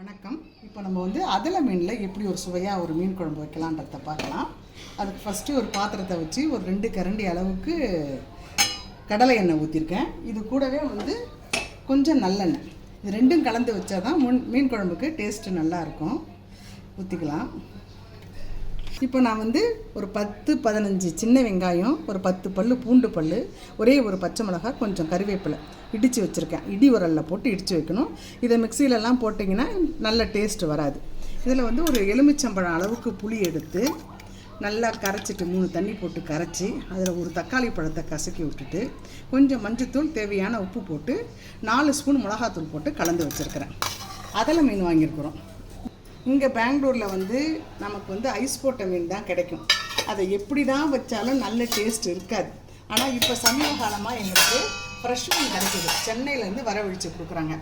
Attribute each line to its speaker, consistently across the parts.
Speaker 1: வணக்கம். இப்போ நம்ம வந்து அதல மீனில் எப்படி ஒரு சுவையாக ஒரு மீன் குழம்பு வைக்கலான்றத பார்க்கலாம். அதுக்கு ஃபஸ்ட்டு ஒரு பாத்திரத்தை வச்சு ஒரு 2 கரண்டி அளவுக்கு கடலை எண்ணெய் ஊற்றிருக்கேன். இது கூடவே வந்து கொஞ்சம் நல்லெண்ணெய், இது ரெண்டும் கலந்து வச்சா தான் மீன் குழம்புக்கு டேஸ்ட்டு நல்லாயிருக்கும். ஊற்றிக்கலாம். இப்போ நான் வந்து ஒரு 10-15 சின்ன வெங்காயம், ஒரு 10 பல் பூண்டு பல், ஒரே ஒரு பச்சை மிளகாய், கொஞ்சம் கறிவேப்பிலை இடித்து வச்சுருக்கேன். இடி உரலில் போட்டு இடித்து வைக்கணும். இதை மிக்சியிலலாம் போட்டிங்கன்னா நல்ல டேஸ்ட்டு வராது. இதில் வந்து ஒரு எலுமிச்சம்பழம் அளவுக்கு புளி எடுத்து நல்லா கரைச்சிட்டு 3 தண்ணி போட்டு கரைச்சி அதில் ஒரு தக்காளி பழத்தை கசக்கி விட்டுட்டு கொஞ்சம் மஞ்சத்தூள், தேவையான உப்பு போட்டு 4 ஸ்பூன் மிளகாத்தூள் போட்டு கலந்து வச்சுருக்கிறேன். அதல மீன் வாங்கியிருக்கிறோம். இங்கே பெங்களூரில் வந்து நமக்கு வந்து ஐஸ் போட்ட மீன் தான் கிடைக்கும். அதை எப்படி தான் வச்சாலும் நல்ல டேஸ்ட் இருக்காது. ஆனால் இப்போ சமீப காலமாக எங்களுக்கு ஃப்ரெஷ் மீன் கிடைக்கிது. சென்னையிலேருந்து வரவழித்து கொடுக்குறாங்க.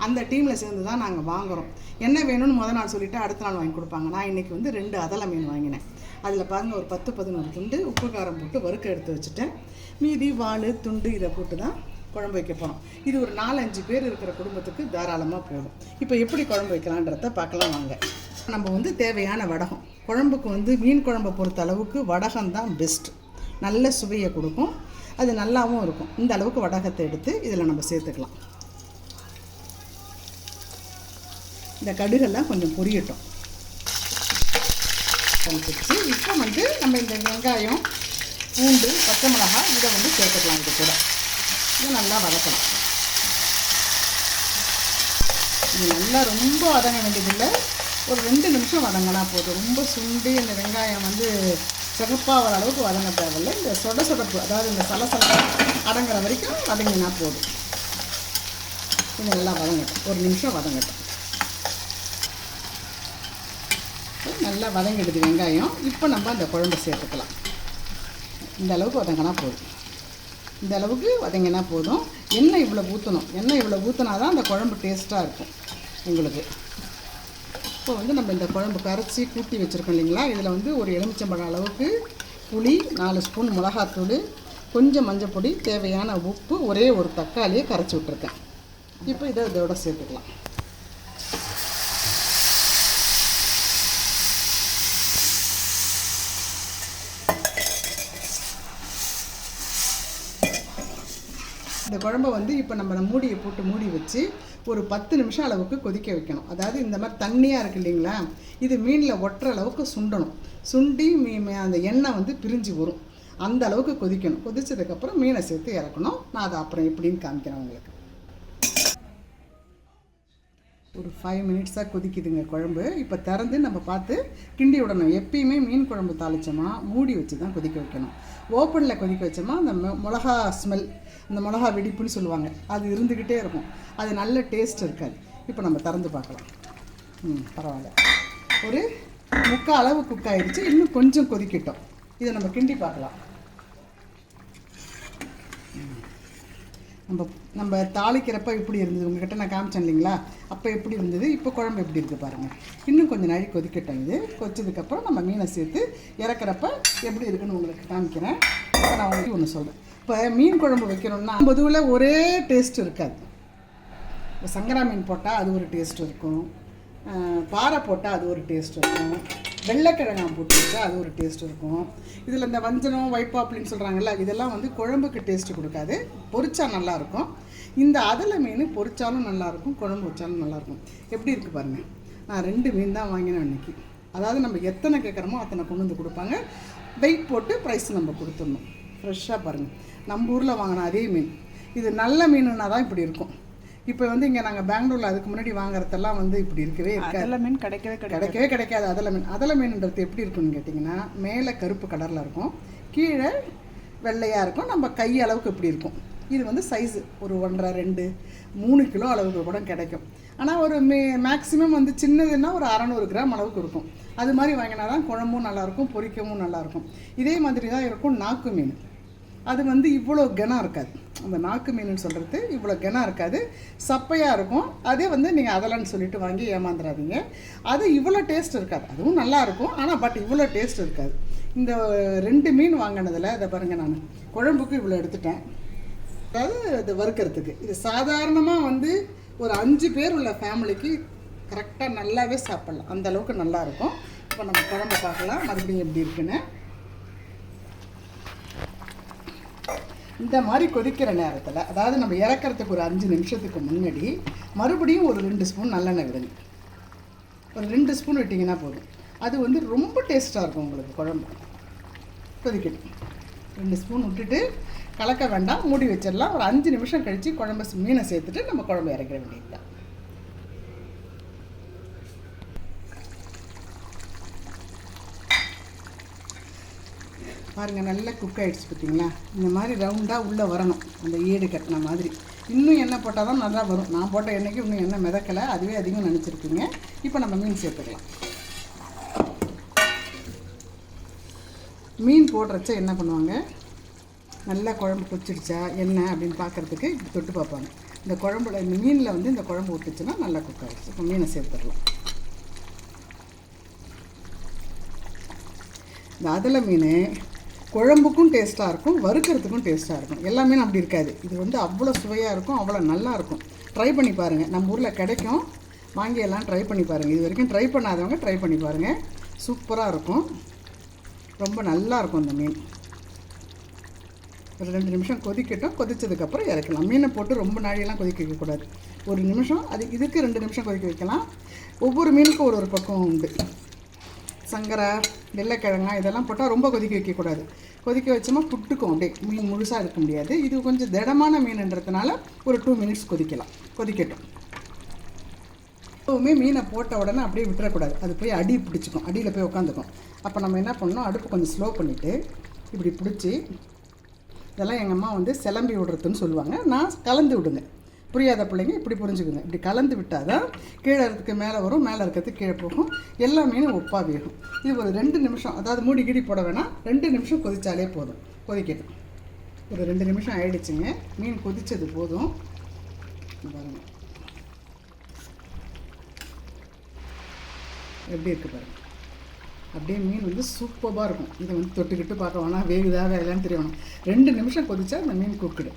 Speaker 1: அந்த டீமில் சேர்ந்து தான் நாங்கள் வாங்குகிறோம். என்ன வேணும்னு முதல் நாள் சொல்லிவிட்டு அடுத்த நாள் வாங்கி கொடுப்பாங்க. நான் இன்றைக்கி வந்து 2 அதல மீன் வாங்கினேன். அதில் பாருங்கள், ஒரு 10-11 துண்டு உப்பு காரம் போட்டு வறுக்க எடுத்து வச்சுட்டேன். மீதி வால், துண்டு இதை போட்டு தான் குழம்பு வைக்க போகிறோம். இது ஒரு 4-5 பேர் இருக்கிற குடும்பத்துக்கு தாராளமாக போதும். இப்போ எப்படி குழம்பு வைக்கலான்றத பார்க்கலாம் வாங்க. நம்ம வந்து தேவையான வடகம், குழம்புக்கு வந்து மீன் குழம்பை பொறுத்த அளவுக்கு வடகம் தான் பெஸ்ட். நல்ல சுவையை கொடுக்கும், அது நல்லாவும் இருக்கும். இந்த அளவுக்கு வடகத்தை எடுத்து இதில் நம்ம சேர்த்துக்கலாம். இந்த கடுகெல்லாம் கொஞ்சம் பொரியட்டும். கழிச்சு இப்போ வந்து நம்ம இந்த வெங்காயம், பூண்டு, பச்சை மிளகாய் இதை வந்து சேர்த்துக்கலாம். இது கூட இது நல்லா வதக்கலாம். இது நல்லா ரொம்ப வதங்க வேண்டியதில்லை, ஒரு 2 நிமிஷம் வதங்கினா போதும். ரொம்ப சுண்டி இந்த வெங்காயம் வந்து சிகப்பாகிற அளவுக்கு வதங்க தேவையில்லை. இந்த சொடப்பு, அதாவது இந்த சலசலப்பு அடங்குற வரைக்கும் வதங்கினா போதும். இது நல்லா வதங்கட்டும், ஒரு நிமிஷம் வதங்கட்டும். நல்லா வதங்கிடுது வெங்காயம். இப்போ நம்ம அந்த குழம்பு சேர்த்துக்கலாம். இந்த அளவுக்கு வதங்கினா போதும். இந்த அளவுக்கு வதங்கினா போதும். எண்ணெய் இவ்வளோ ஊற்றணும். எண்ணெய் இவ்வளோ ஊற்றினா தான் அந்த குழம்பு டேஸ்ட்டாக இருக்கும் உங்களுக்கு. இப்போ வந்து நம்ம இந்த குழம்பு கரைச்சி கூட்டி வச்சுருக்கோம் இல்லைங்களா, இதில் வந்து ஒரு எலுமிச்சம்பழம் அளவுக்கு புளி, 4 ஸ்பூன் மிளகாத்தூள், கொஞ்சம் மஞ்சள் பொடி, தேவையான உப்பு, ஒரே ஒரு தக்காளியை கரைச்சி விட்ருக்கேன். இப்போ இதோட சேர்த்துக்கலாம். இந்த குழம்பை வந்து இப்போ நம்ம மூடியை போட்டு மூடி வச்சு ஒரு 10 நிமிஷம் அளவுக்கு கொதிக்க வைக்கணும். அதாவது இந்த மாதிரி தண்ணியாக இருக்குது இல்லைங்களா, இது மீனில் ஒட்டுற அளவுக்கு சுண்டணும். சுண்டி அந்த எண்ணெய் வந்து பிரிஞ்சு வரும். அந்த அளவுக்கு கொதிக்கணும். கொதிச்சதுக்கப்புறம் மீனை சேர்த்து இறக்கணும். நான் அதை அப்புறம் எப்படின்னு காமிக்கிறேன் உங்களுக்கு. ஒரு 5 மினிட்ஸாக கொதிக்குதுங்க குழம்பு. இப்போ திறந்து நம்ம பார்த்து கிண்டி விடணும். எப்பயுமே மீன் குழம்பு தாளித்தோமா மூடி வச்சு தான் கொதிக்க வைக்கணும். ஓப்பனில் கொதிக்க வச்சோமா அந்த மிளகா ஸ்மெல், இந்த மிளகா வெடிப்புன்னு சொல்லுவாங்க, அது இருந்துக்கிட்டே இருக்கும். அது நல்ல டேஸ்ட் இருக்காது. இப்போ நம்ம திறந்து பார்க்கலாம். பரவாயில்ல, ஒரு 3/4 அளவு குக் ஆகிடுச்சு. இன்னும் கொஞ்சம் கொதிக்கட்டும். இதை நம்ம கிண்டி பார்க்கலாம். நம்ம தாளிக்கிறப்ப எப்படி இருந்தது உங்கள்கிட்ட நான் காமிச்சேன் இல்லைங்களா, அப்போ எப்படி இருந்தது, இப்போ குழம்பு எப்படி இருக்குது பாருங்கள். இன்னும் கொஞ்சம் நாளைக்கு கொதிக்கட்டும். இது கொதிச்சதுக்கப்புறம் நம்ம மீனை சேர்த்து இறக்குறப்ப எப்படி இருக்குன்னு உங்களுக்கு காமிக்கிறேன். இப்போ நான் உங்களுக்கு ஒன்று சொல்கிறேன். இப்போ மீன் குழம்பு வைக்கணும்னா பொதுவில் ஒரே டேஸ்ட் இருக்காது. இப்போ சங்கரா மீன் போட்டால் அது ஒரு டேஸ்ட் இருக்கும், பாறை போட்டால் அது ஒரு டேஸ்ட் இருக்கும், வெள்ளைக்கிழங்காய் போட்டு வச்சா அது ஒரு டேஸ்ட் இருக்கும். இதில் இந்த வஞ்சனம், ஒயிட் பாப்லின்னு சொல்கிறாங்கல்ல, இதெல்லாம் வந்து குழம்புக்கு டேஸ்ட்டு கொடுக்காது. பொரிச்சா நல்லாயிருக்கும். இந்த அதல மீன் பொரிச்சாலும் நல்லாயிருக்கும், குழம்பு வச்சாலும் நல்லாயிருக்கும். எப்படி இருக்குது பாருங்கள். நான் 2 மீன் தான் வாங்கினேன் அன்றைக்கி. அதாவது நம்ம எத்தனை கேட்குறோமோ அத்தனை கொண்டு வந்து கொடுப்பாங்க. வெயிட் போட்டு ப்ரைஸ் நம்ம கொடுத்துடணும். ஃப்ரெஷ்ஷாக பாருங்கள். நம்ம ஊரில் வாங்கின அதே மீன். இது நல்ல மீனுன்னா தான் இப்படி இருக்கும். இப்போ வந்து இங்கே நாங்கள் பெங்களூரில் அதுக்கு முன்னாடி வாங்குறதெல்லாம் வந்து இப்படி இருக்கவே இருக்காது.
Speaker 2: அதல மீன் கிடைக்கவே
Speaker 1: கிடைக்காது. அதல மீன்ன்றது எப்படி இருக்குன்னு கேட்டிங்கன்னா, மேலே கருப்பு கலரில் இருக்கும், கீழே வெள்ளையாக இருக்கும், நம்ம கை அளவுக்கு இப்படி இருக்கும். இது வந்து சைஸு ஒரு 1.5, 2, 3 கிலோ அளவுக்கு கூட கிடைக்கும். ஆனால் ஒரு மேக்ஸிமம் வந்து சின்னதுன்னா ஒரு 600 கிராம் அளவுக்கு இருக்கும். அது மாதிரி வாங்கினா தான் குழம்பும் நல்லாயிருக்கும், பொரிக்கவும் நல்லாயிருக்கும். இதே மாதிரி தான் இருக்கும் நாக்கு மீன். அது வந்து இவ்வளோ கனம் இருக்காது. அந்த நாக்கு மீனுன்னு சொல்கிறது இவ்வளோ கனம் இருக்காது, சப்பையாக இருக்கும். அதே வந்து நீங்கள் அதலன்னு சொல்லிட்டு வாங்கி ஏமாந்துடாதீங்க. அது இவ்வளோ டேஸ்ட் இருக்காது. அதுவும் நல்லாயிருக்கும், ஆனால் பட் இவ்வளோ டேஸ்ட் இருக்காது. இந்த 2 மீன் வாங்கினதில் இதை பாருங்கள், நான் குழம்புக்கு இவ்வளோ எடுத்துட்டேன். அதாவது இது வறுக்கிறதுக்கு இது சாதாரணமாக வந்து ஒரு 5 பேர் உள்ள ஃபேமிலிக்கு கரெக்டாக நல்லாவே சாப்பிட்லாம், அந்த அளவுக்கு நல்லாயிருக்கும். இப்போ நம்ம குழம்பு பார்க்கலாம் மறுபடியும் எப்படி இருக்குன்னு. இந்த மாதிரி கொதிக்கிற நேரத்தில், அதாவது நம்ம இறக்கிறதுக்கு ஒரு 5 நிமிஷத்துக்கு முன்னாடி மறுபடியும் ஒரு 2 ஸ்பூன் நல்லெண்ணெய் விடுங்க. ஒரு 2 ஸ்பூன் விட்டிங்கன்னா போதும். அது வந்து ரொம்ப டேஸ்ட்டாக இருக்கும் உங்களுக்கு குழம்பு. கொதிக்கணும். 2 ஸ்பூன் விட்டுட்டு கலக்க வேண்டாம், மூடி வச்சிடலாம். ஒரு 5 நிமிஷம் கழித்து குழம்பு மீனை சேர்த்துட்டு நம்ம குழம்பு இறக்கிற வேண்டியது தான். பாருங்கள், நல்லா குக் ஆகிடுச்சு பார்த்தீங்களா? இந்த மாதிரி ரவுண்டாக உள்ளே வரணும், அந்த ஏடு கட்டின மாதிரி. இன்னும் எண்ணெய் போட்டால் தான் நல்லா வரும். நான் போட்ட எண்ணெய்க்கு இன்னும் எண்ணெய் மிதக்கலை, அதுவே அதிகம் நினச்சிருக்கீங்க. இப்போ நம்ம மீன் சேர்த்துக்கலாம். மீன் போடுறச்ச என்ன பண்ணுவாங்க, நல்லா குழம்பு கொச்சிடுச்சா என்ன அப்படின்னு பார்க்குறதுக்கு இப்படி தொட்டு பார்ப்பாங்க. இந்த குழம்புல, இந்த மீனில் வந்து இந்த குழம்பு ஊற்றுச்சுன்னா நல்லா குக் ஆகிடுச்சு. இப்போ மீனை சேர்த்துடலாம். இந்த அதலை மீன் குழம்புக்கும் டேஸ்ட்டாக இருக்கும், வறுக்கிறதுக்கும் டேஸ்ட்டாக இருக்கும். எல்லா மீனும் அப்படி இருக்காது. இது வந்து அவ்வளோ சுவையாக இருக்கும், அவ்வளோ நல்லாயிருக்கும். ட்ரை பண்ணி பாருங்கள், நம்ம ஊரில் கிடைக்கும். வாங்கி எல்லாம் ட்ரை பண்ணி பாருங்கள். இது வரைக்கும் ட்ரை பண்ணாதவங்க ட்ரை பண்ணி பாருங்கள். சூப்பராக இருக்கும், ரொம்ப நல்லாயிருக்கும் இந்த மீன். ஒரு 2 நிமிஷம் கொதிக்கட்டும். கொதித்ததுக்கப்புறம் இறக்கலாம். மீனை போட்டு ரொம்ப நாளையெல்லாம் கொதிக்க வைக்கக்கூடாது. ஒரு நிமிஷம், அது இதுக்கு 2 நிமிஷம் கொதிக்க வைக்கலாம். ஒவ்வொரு மீனுக்கும் ஒரு பக்கம் உண்டு. சங்கரா, வெள்ளைக்கிழங்கா இதெல்லாம் போட்டால் ரொம்ப கொதிக்க வைக்கக்கூடாது. கொதிக்க வச்சோமா புட்டுக்கும், அப்படியே மீன் முழுசாக இருக்க முடியாது. இது கொஞ்சம் திடமான மீனுன்றதுனால ஒரு 2 மினிட்ஸ் கொதிக்கட்டும். எப்போவுமே மீனை போட்ட உடனே அப்படியே விட்டுறக்கூடாது, அது போய் அடி பிடிச்சிக்கும், அடியில் போய் உட்காந்துக்கும். அப்போ நம்ம என்ன பண்ணணும், அடுப்பு கொஞ்சம் ஸ்லோ பண்ணிவிட்டு இப்படி பிடிச்சி, இதெல்லாம் எங்கள் அம்மா வந்து சிலம்பி விடுறதுன்னு சொல்லுவாங்க. நான் கலந்து விடுங்க. புரியாத பிள்ளைங்க இப்படி புரிஞ்சுக்குங்க. இப்படி கலந்து விட்டால் தான் கீழே இருக்கிறதுக்கு மேலே வரும், மேலே இருக்கிறதுக்கு கீழே போகும், எல்லாமே உப்பாக வேகும். இது ஒரு 2 நிமிஷம், அதாவது மூடி கீடி போட வேணாம், 2 நிமிஷம் கொதித்தாலே போதும். கொதிக்கட்டும். ஒரு 2 நிமிஷம் ஆயிடுச்சுங்க. மீன் கொதித்தது போதும். பாருங்கள் எப்படி இருக்குது பாருங்கள். அப்படியே மீன் வந்து சூப்பராக இருக்கும். இதை வந்து தொட்டுக்கிட்டு பார்க்க வேணாம், வேகுதா வேலையான்னு தெரியணும். 2 நிமிஷம் கொதிச்சா இந்த மீன் குக்குடு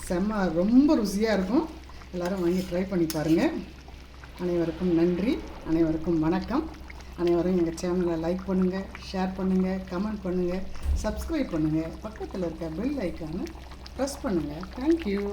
Speaker 1: செம்ம, ரொம்ப ருசியாக இருக்கும். எல்லோரும் வாங்கி ட்ரை பண்ணி பாருங்கள். அனைவருக்கும் நன்றி, அனைவருக்கும் வணக்கம். அனைவரும் எங்கள் சேனலை லைக் பண்ணுங்கள், ஷேர் பண்ணுங்கள், கமெண்ட் பண்ணுங்கள், சப்ஸ்கிரைப் பண்ணுங்கள். பக்கத்தில் இருக்க பெல் ஐக்கானை ப்ரெஸ் பண்ணுங்கள். தேங்க்யூ.